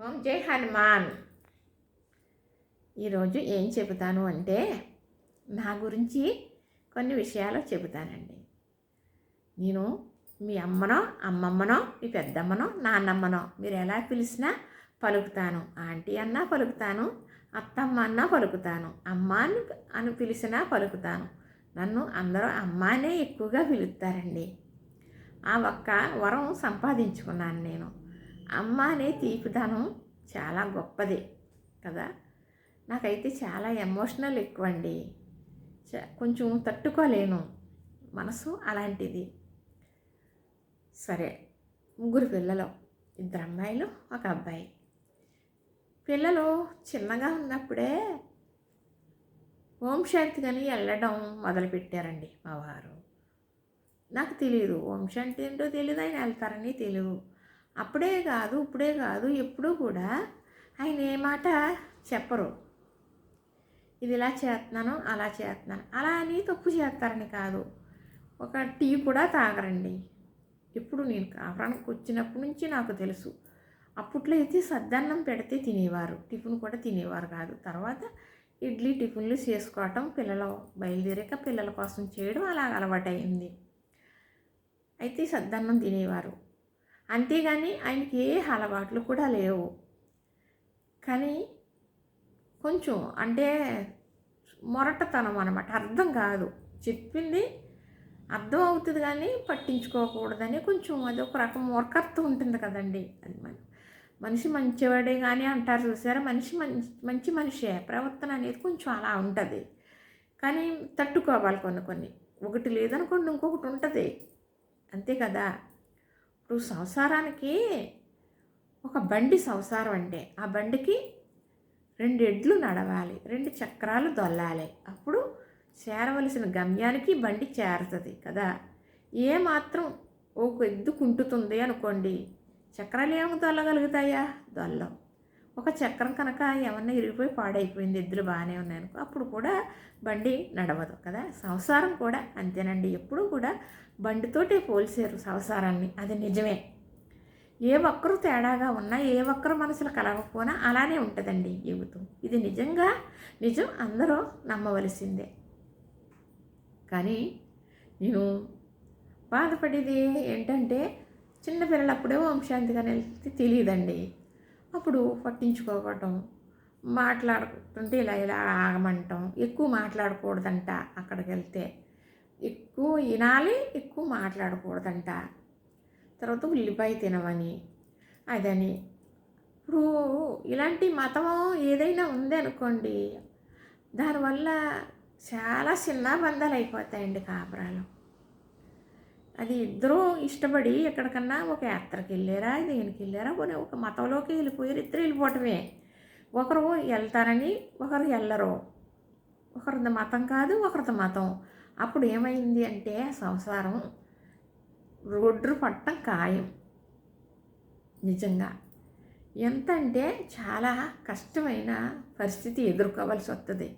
ఓం జై హనుమాన్. ఈరోజు ఏం చెబుతాను అంటే నా గురించి కొన్ని విషయాలు చెబుతానండి. నేను మీ అమ్మనో అమ్మమ్మనో మీ పెద్దమ్మనో నాన్నమ్మనో మీరు ఎలా పిలిచినా పలుకుతాను. ఆంటీ అన్నా పలుకుతాను, అత్తమ్మ అన్నా పలుకుతాను, అమ్మ అని పిలిచినా పలుకుతాను. నన్ను అందరూ అమ్మానే ఎక్కువగా పిలుస్తారండి. ఆ ఒక్క వరం సంపాదించుకున్నాను నేను. అమ్మ అనే తీపిదనం చాలా గొప్పది కదా. నాకైతే చాలా ఎమోషనల్ ఎక్కువ అండి. కొంచెం తట్టుకోలేను, మనసు అలాంటిది. సరే, ముగ్గురు పిల్లలు, 2 అమ్మాయిలు 1 అబ్బాయి. పిల్లలు చిన్నగా ఉన్నప్పుడే ఓం శాంతి అని వెళ్ళడం మొదలుపెట్టారండి మా వారు. నాకు తెలియదు, ఓం శాంతి ఏంటో తెలియదు, ఆయన వెళ్తారని తెలియదు. అప్పుడే కాదు ఇప్పుడే కాదు, ఎప్పుడూ కూడా ఆయన ఏ మాట చెప్పరు. ఇది ఇలా చేస్తున్నాను అలా చేస్తున్నాను అలా అని తప్పు చేస్తారని కాదు. ఒక టీ కూడా తాగరండి. ఇప్పుడు నేను కాపురానికి వచ్చినప్పటి నుంచి నాకు తెలుసు. అప్పట్లో అయితే సద్దన్నం పెడితే తినేవారు, టిఫిన్ కూడా తినేవారు కాదు. తర్వాత ఇడ్లీ టిఫిన్లు చేసుకోవటం, పిల్లలు బయలుదేరాక పిల్లల కోసం చేయడం అలా అలవాటైంది. అయితే సద్దన్నం తినేవారు, అంతేగాని ఆయనకి ఏ అలవాట్లు కూడా లేవు. కానీ కొంచెం అంటే మొరటతనం అన్నమాట, అర్థం కాదు, చెప్పింది అర్థం అవుతుంది కానీ పట్టించుకోకూడదని కొంచెం అది ఒక రకం మూర్ఖత్వం ఉంటుంది కదండి. అది మనిషి మంచివాడే కానీ అంటారు చూసారా, మంచి మనిషే, ప్రవర్తన అనేది కొంచెం అలా ఉంటుంది. కానీ తట్టుకోవాలి కొన్ని ఒకటి లేదనుకోండి ఇంకొకటి ఉంటుంది, అంతే కదా. ఇప్పుడు సంసారానికి ఒక బండి సంసారం అంటే ఆ బండికి 2 ఎడ్లు నడవాలి, 2 చక్రాలు దొల్లాలి, అప్పుడు చేరవలసిన గమ్యానికి బండి చేరుతుంది కదా. ఏమాత్రం ఒక ఎద్దు కుంటుతుంది అనుకోండి, చక్రాలు ఏమి దొల్లగలుగుతాయా? దొల్లం. ఒక చక్రం కనుక ఏమన్నా ఇరిగిపోయి పాడైపోయింది, ఎద్దులు బాగానే ఉన్నాయనుకో, అప్పుడు కూడా బండి నడవదు కదా. సంసారం కూడా అంతేనండి, ఎప్పుడూ కూడా బండితోటే పోల్చారు సంసారాన్ని, అది నిజమే. ఏ ఒక్కరు తేడాగా ఉన్నా, ఏ ఒక్కరు మనసులు కలగకపోయినా అలానే ఉంటుందండి జీవితం. ఇది నిజం, అందరూ నమ్మవలసిందే. కానీ నేను బాధపడేది ఏంటంటే, చిన్నపిల్లలు అప్పుడే వంశాంతిగా వెళ్తే తెలియదండి. అప్పుడు పట్టించుకోవటం, మాట్లాడుకుంటుంటే ఇలా ఆగమంటాం, ఎక్కువ మాట్లాడకూడదంట. అక్కడికి వెళ్తే ఎక్కువ వినాలి, ఎక్కువ మాట్లాడకూడదంట. తర్వాత ఉల్లిపాయ తినమని అదని. ఇప్పుడు ఇలాంటి మతం ఏదైనా ఉంది అనుకోండి, దానివల్ల చాలా చిన్న బంధాలు అయిపోతాయండి కాపురాలు. అది ఇద్దరూ ఇష్టపడి ఎక్కడికన్నా ఒక యాత్రకి వెళ్ళారా, దేనికి వెళ్ళారా, కొన్ని ఒక మతంలోకి వెళ్ళిపోయారు, ఇద్దరు వెళ్ళిపోవటమే. ఒకరు వెళ్తారని ఒకరు వెళ్ళరు, ఒకరిది మతం కాదు ఒకరిది మతం. అప్పుడు ఏమైంది అంటే సంసారం రోడ్డు పట్టం ఖాయం. నిజంగా ఎంత అంటే చాలా కష్టమైన పరిస్థితి ఎదుర్కోవాల్సి వస్తుంది.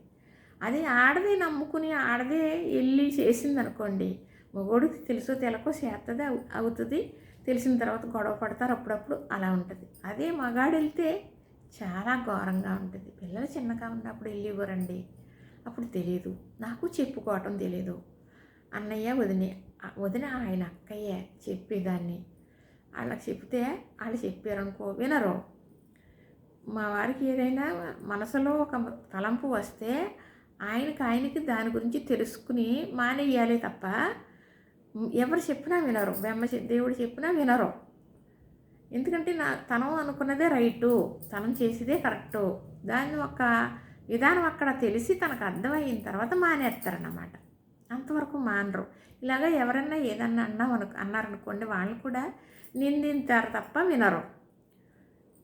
అది ఆడదే నమ్ముకుని ఆడదే వెళ్ళి చేసింది అనుకోండి, మగోడికి తెలుసో తెలకో చేస్తుంది, అవుతుంది. తెలిసిన తర్వాత గొడవ పడతారు అప్పుడప్పుడు, అలా ఉంటుంది. అదే మగాడు వెళ్తే చాలా ఘోరంగా ఉంటుంది. పిల్లలు చిన్నగా ఉన్నప్పుడు వెళ్ళివ్వరండి, అప్పుడు తెలియదు, నాకు చెప్పుకోవటం తెలియదు. అన్నయ్య వదిన ఆయన అక్కయ్య చెప్పేదాన్ని. వాళ్ళకి చెప్తే వాళ్ళు చెప్పారనుకో వినరు. మా వారికి ఏదైనా మనసులో ఒక తలంపు వస్తే ఆయనకి దాని గురించి తెలుసుకుని మానేయాలి తప్ప ఎవరు చెప్పినా వినరు, దేవుడు చెప్పినా వినరు. ఎందుకంటే తనం అనుకున్నదే రైటు, తనం చేసేదే కరెక్టు. దాన్ని ఒక విధానం అక్కడ తెలిసి తనకు అర్థమయిన తర్వాత మానేస్తారన్నమాట. అంతవరకు మానరు. ఇలాగ ఎవరన్నా ఏదన్నా అన్నారనుకోండి, వాళ్ళు కూడా నిందింతారు తప్ప వినరు.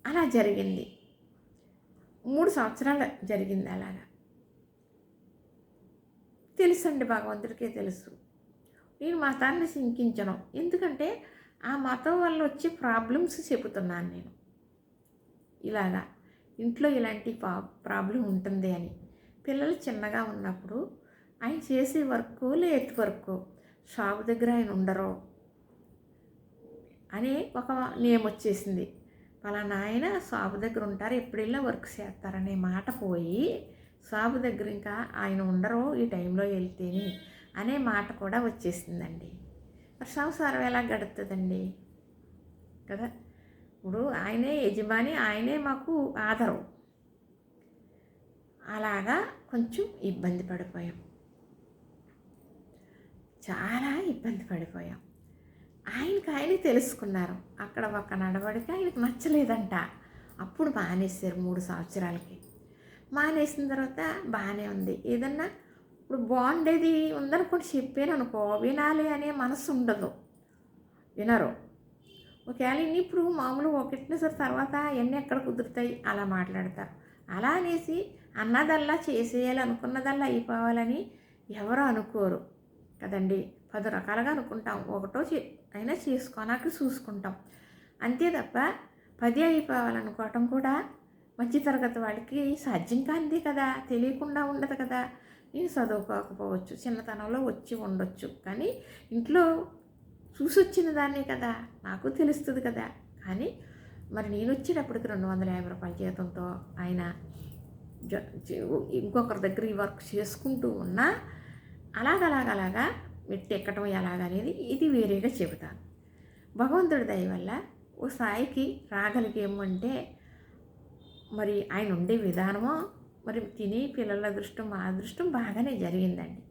అలా జరిగింది, 3 సంవత్సరాలు జరిగింది అలాగా. తెలుసండి, భగవంతుడికే తెలుసు. నేను మతాన్ని శంకించను, ఎందుకంటే ఆ మతం వల్ల వచ్చే ప్రాబ్లమ్స్ చెబుతున్నాను నేను. ఇలాగా ఇంట్లో ఇలాంటి ప్రాబ్లం ఉంటుంది అని. పిల్లలు చిన్నగా ఉన్నప్పుడు ఆయన చేసే వర్క్ లేట్ వర్క్, షాపు దగ్గర ఆయన ఉండరు అని ఒక నేమ్ వచ్చేసింది. పలానా ఆయన షాపు దగ్గర ఉంటారు, ఎప్పుడు వెళ్ళినా వర్క్ చేస్తారనే మాట పోయి షాపు దగ్గర ఇంకా ఆయన ఉండరు ఈ టైంలో వెళ్తేని అనే మాట కూడా వచ్చేసిందండి. మరి సంసారం ఎలా గడుపుతుందండి కదా? ఇప్పుడు ఆయనే యజమాని, ఆయనే మాకు ఆధారం. అలాగా కొంచెం ఇబ్బంది పడిపోయాం, చాలా ఇబ్బంది పడిపోయాం. ఆయనకి తెలుసుకున్నారు. అక్కడ ఒక నడవడిక ఆయనకు నచ్చలేదంట. అప్పుడు మానేశారు 3 సంవత్సరాలకి. మానేసిన తర్వాత బాగానే ఉంది. ఏదన్నా ఇప్పుడు బాగుండేది ఉందనుకోండి చెప్పాను అనుకో, వినాలి అనే మనసు ఉండదు, వినరు. ఒకవేళ ఇప్పుడు మామూలు ఒకటిన సరే తర్వాత ఎన్ని ఎక్కడ కుదురుతాయి అలా మాట్లాడతారు. అలా అనేసి అన్నదల్లా చేసేయాలి, అనుకున్నదల్లా అయిపోవాలని ఎవరు అనుకోరు కదండి. 10 రకాలుగా అనుకుంటాం, ఒకటో అయినా చేసుకోనాక చూసుకుంటాం అంతే తప్ప 10 అయిపోవాలనుకోవటం కూడా మంచి తరగతి వాళ్ళకి సాధ్యం కానిది కదా, తెలియకుండా ఉండదు కదా. నేను చదువుకోకపోవచ్చు, చిన్నతనంలో వచ్చి ఉండొచ్చు, కానీ ఇంట్లో చూసి వచ్చిన దాన్నే కదా, నాకు తెలుస్తుంది కదా. కానీ మరి నేను వచ్చేటప్పటికి 250 రూపాయల జీతంతో ఆయన ఇంకొకరి దగ్గర ఈ వర్క్ చేసుకుంటూ ఉన్నా అలాగలాగలాగా మెట్టెక్కటం ఎలాగనేది ఇది వేరేగా చెబుతాను. భగవంతుడి దయ వల్ల ఓ స్థాయికి రాగలిగేమంటే మరి ఆయన ఉండే విధానమో మరి తిని పిల్లల అదృష్టం మా అదృష్టం బాగానే జరిగిందండి.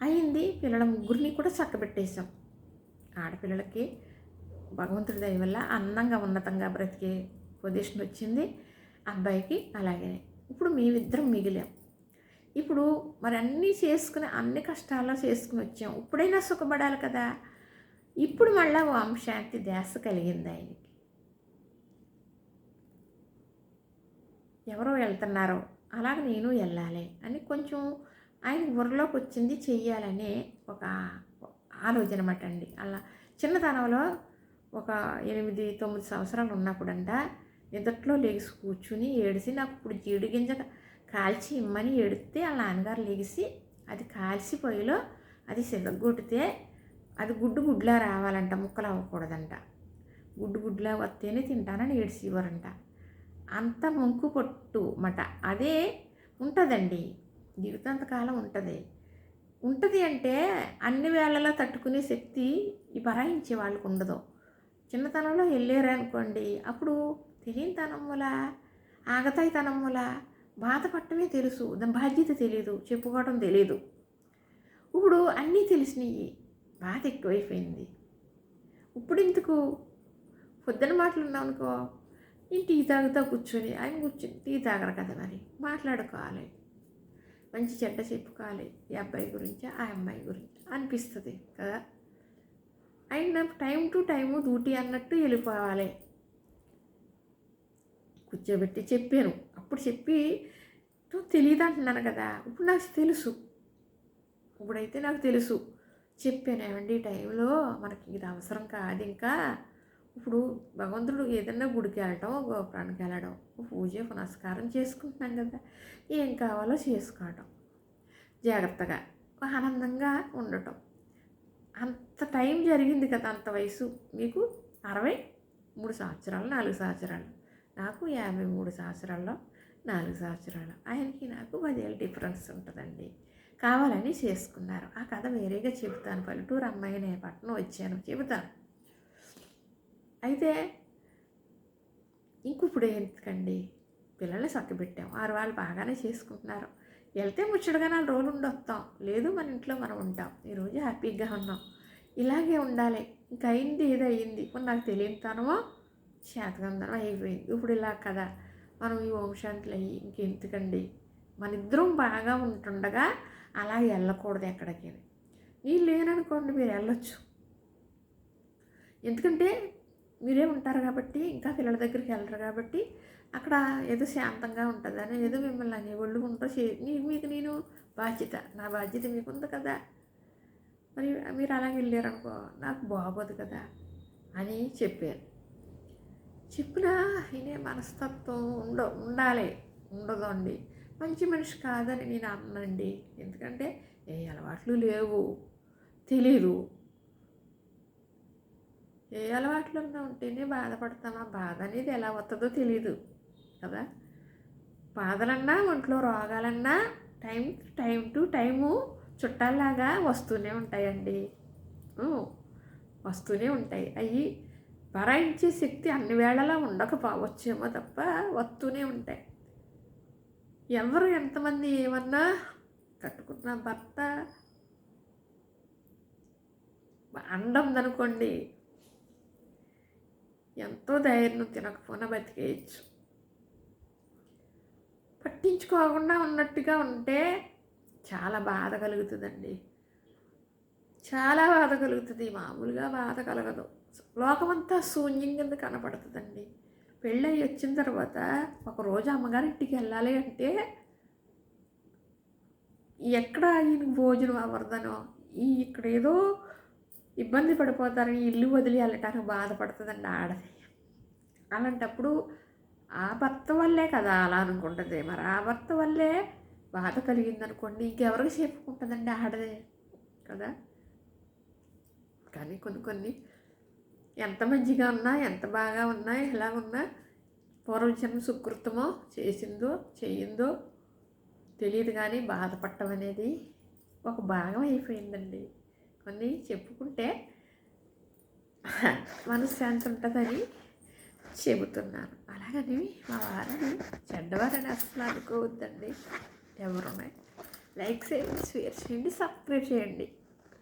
అయింది. పిల్లల ముగ్గురిని కూడా చక్కబెట్టేశాం. ఆడపిల్లలకి భగవంతుడి దయ వల్ల అందంగా ఉన్నతంగా బ్రతికే పొజిషన్ వచ్చింది. అబ్బాయికి అలాగే. ఇప్పుడు మేమిద్దరం మిగిలాం. ఇప్పుడు మరి అన్నీ చేసుకుని అన్ని కష్టాల్లో చేసుకుని వచ్చాం. ఇప్పుడైనా సుఖపడాలి కదా. ఇప్పుడు మళ్ళీ వంశాంతి ధ్యాస కలిగింది ఆయనకి. ఎవరో వెళ్తున్నారో అలాగ నేను వెళ్ళాలి అని కొంచెం ఆయన బుర్రలోకి వచ్చింది, చెయ్యాలనే ఒక ఆలోచన అన్నమాట అండి. అలా చిన్నతనంలో ఒక 8-9 సంవత్సరాలు ఉన్నప్పుడంట నిదట్లో లేచి కూర్చుని ఏడిసి నాకు ఇప్పుడు జీడి గింజ కాల్చి ఇమ్మని ఏడితే వాళ్ళ నాన్నగారు లేచి అది కాల్చి పొయ్యిలో అది సిగగొట్టితే అది గుడ్లా రావాలంట, ముక్కలు అవ్వకూడదంట. గుడ్లా వస్తేనే తింటానని ఏడ్చేవారంట. అంత ముంకు పొట్టు మాట అదే ఉంటుందండి, జీవితాంతకాలం ఉంటుంది అంటే అన్ని వేళలా తట్టుకునే శక్తి ఈ భరాయించే వాళ్ళకు ఉండదు. చిన్నతనంలో వెళ్ళారనుకోండి, అప్పుడు తెలియనితనం వల్ల ఆగతాయితనం వల్ల బాధపడటమే తెలుసు, దాని బాధ్యత తెలియదు, చెప్పుకోవడం తెలియదు. ఇప్పుడు అన్నీ తెలిసినాయి, బాధ ఎక్కువైపోయింది. ఇప్పుడు ఇందుకు పొద్దున మాటలు ఉన్నాం అనుకో, నేను టీ తాగుతా కూర్చొని ఆయన కూర్చొని టీ తాగరు కదా, మరి మాట్లాడుకోవాలి, మంచి చెడ్డ చెప్పుకోవాలి, ఈ అబ్బాయి గురించి ఆ అమ్మాయి గురించి అనిపిస్తుంది కదా. ఆయన టైం టు టైము డ్యూటీ అన్నట్టు వెళ్ళిపోవాలి. కూర్చోబెట్టి చెప్పాను, అప్పుడు చెప్పి తెలియదు అంటున్నాను కదా, ఇప్పుడు నాకు తెలుసు. ఇప్పుడైతే నాకు తెలుసు. చెప్పాను, ఏమండి ఈ టైంలో మనకి ఇది అవసరం కాదు. ఇంకా ఇప్పుడు భగవంతుడు ఏదన్నా గుడికి వెళ్ళటం, గోపురానికి వెళ్ళడం, పూజ పునస్కారం చేసుకుంటున్నాం కదా, ఏం కావాలో చేసుకోవటం, జాగ్రత్తగా ఆనందంగా ఉండటం. అంత టైం జరిగింది కదా, అంత వయసు. మీకు 63 సంవత్సరాలు 4 సంవత్సరాలు, నాకు 53 సంవత్సరాల్లో 4 సంవత్సరాలు. ఆయనకి నాకు 10 ఏళ్ళ డిఫరెన్స్ ఉంటుందండి. కావాలని చేసుకున్నారు. ఆ కథ వేరేగా చెబుతాను. పల్లెటూరు అమ్మాయినే పట్టణం వచ్చాను చెబుతాను. అయితే ఇప్పుడు ఎందుకండి, పిల్లల్ని చక్కబెట్టాం, 6 వాళ్ళు బాగానే చేసుకుంటున్నారు. వెళ్తే ముచ్చటగా 4 రోజులు ఉండొస్తాం, లేదు మన ఇంట్లో మనం ఉంటాం. ఈరోజు హ్యాపీగా ఉన్నాం. ఇలాగే ఉండాలి. ఇంకా అయింది ఏదో అయ్యింది. ఇప్పుడు నాకు తెలియనితనమో శాతకందనం అయిపోయింది. ఇప్పుడు ఇలా కదా మనం ఈ వంశాంతులు అయ్యి ఇంకెందుకండి, మన ఇద్దరం బాగా ఉంటుండగా అలా వెళ్ళకూడదు ఎక్కడికి. నేను లేననుకోండి మీరు వెళ్ళొచ్చు, ఎందుకంటే మీరే ఉంటారు కాబట్టి, ఇంకా పిల్లల దగ్గరికి వెళ్ళరు కాబట్టి అక్కడ ఏదో శాంతంగా ఉంటుందని ఏదో మిమ్మల్ని అనేవాళ్ళు ఉంటారు. మీకు నేను బాధ్యత, నా బాధ్యత మీకు ఉంది కదా, మరి మీరు అలా వెళ్ళారనుకో నాకు బాగోదు కదా అని చెప్పారు. చెప్పినా వినే మనస్తత్వం ఉండాలి, ఉండదు అండి. మంచి మనిషి కాదని నేను అన్నండి, ఎందుకంటే ఏ అలవాట్లు లేవు, తెలీదు. ఏ అలవాట్లన్నా ఉంటేనే బాధపడతాం. ఆ బాధ అనేది ఎలా వస్తుందో తెలీదు కదా. బాధలన్నా ఒంట్లో రోగాలన్నా టైం టైం టు టైము చుట్టాల్లాగా వస్తూనే ఉంటాయండి. వస్తూనే ఉంటాయి. అవి భరాయించే శక్తి అన్ని వేళలా ఉండకపోవచ్చేమో తప్ప వస్తూనే ఉంటాయి. ఎవరు ఎంతమంది ఏమన్నా కట్టుకున్న భర్త అండందనుకోండి, ఎంతో ధైర్యం తినకపోయినా బతికేయచ్చు. పట్టించుకోకుండా ఉన్నట్టుగా ఉంటే చాలా బాధ కలుగుతుందండి. చాలా బాధ కలుగుతుంది. మామూలుగా బాధ కలగదు. లోకమంతా శూన్యం కింద కనపడుతుందండి. పెళ్ళయి వచ్చిన తర్వాత ఒకరోజు అమ్మగారింటికి వెళ్ళాలి అంటే ఎక్కడ ఈయనకు భోజనం అవ్వదనో, ఇక్కడ ఏదో ఇబ్బంది పడిపోతారని ఇల్లు వదిలి వెళ్ళటానికి బాధపడుతుందండి ఆడది. అలాంటప్పుడు ఆ భర్త వల్లే కదా అలా అనుకుంటుంది. మరి ఆ భర్త వల్లే బాధ కలిగిందనుకోండి, ఇంకెవరికి చెప్పుకుంటుందండి ఆడదే కదా. కానీ కొన్ని ఎంత మంచిగా ఉన్నా, ఎంత బాగా ఉన్నా, ఎలా ఉన్నా పూర్వజన్మ సుకృతమో చేసిందో చెయ్యిందో తెలియదు, కానీ బాధపడటం అనేది ఒక భాగం అయిపోయిందండి. కొన్ని చెప్పుకుంటే మనశ్శాంతి ఉంటుందని చెబుతున్నాను. అలాగని మా వారిని చెడ్డవారని అసలు అనుకోవద్దండి. ఎవరున్నాయి లైక్ చేయండి, షేర్ చేయండి, సబ్స్క్రైబ్ చేయండి.